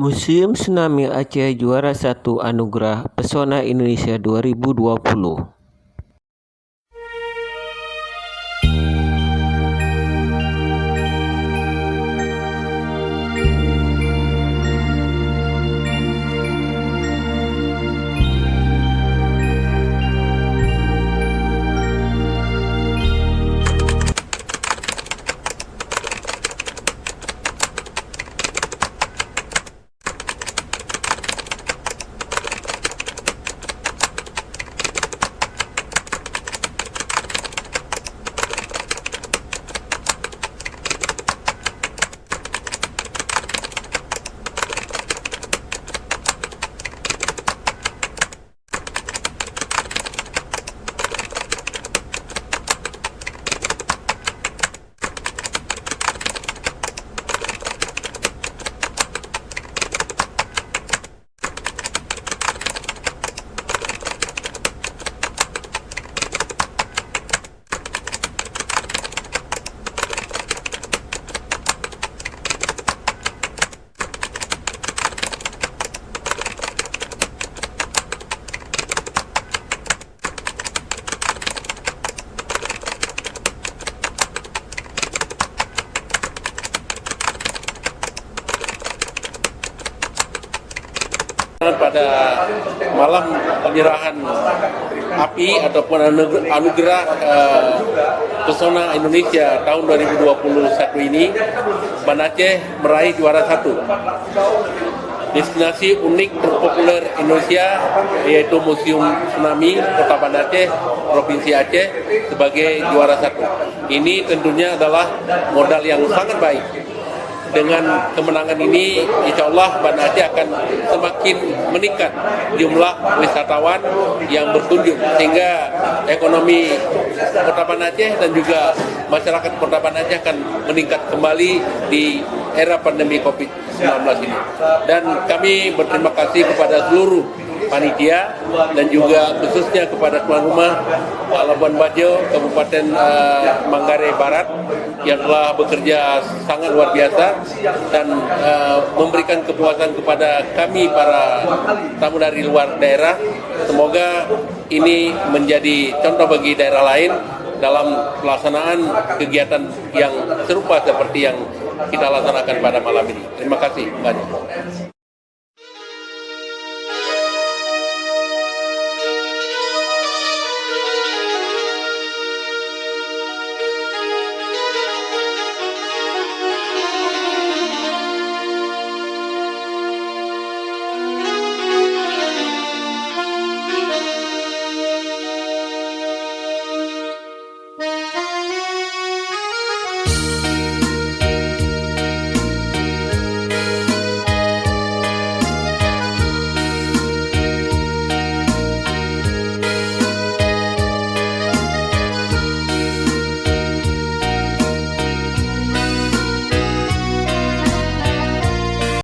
Museum Tsunami Aceh juara 1 Anugerah Pesona Indonesia 2020. Pada malam penyerahan api ataupun anugerah Pesona Indonesia tahun 2021 ini, Banda Aceh meraih juara 1. Destinasi unik terpopuler Indonesia yaitu Museum Tsunami Kota Banda Aceh, Provinsi Aceh sebagai juara 1. Ini tentunya adalah modal yang sangat baik. Dengan kemenangan ini, insya Allah Banda Aceh akan semakin meningkat jumlah wisatawan yang berkunjung, sehingga ekonomi Kota Banda Aceh dan juga masyarakat Kota Banda Aceh akan meningkat kembali di era pandemi COVID-19 ini. Dan kami berterima kasih kepada seluruh panitia dan juga khususnya kepada tuan rumah Labuan Bajo, Kabupaten Manggarai Barat yang telah bekerja sangat luar biasa dan memberikan kepuasan kepada kami para tamu dari luar daerah. Semoga ini menjadi contoh bagi daerah lain dalam pelaksanaan kegiatan yang serupa seperti yang kita laksanakan pada malam ini. Terima kasih banyak.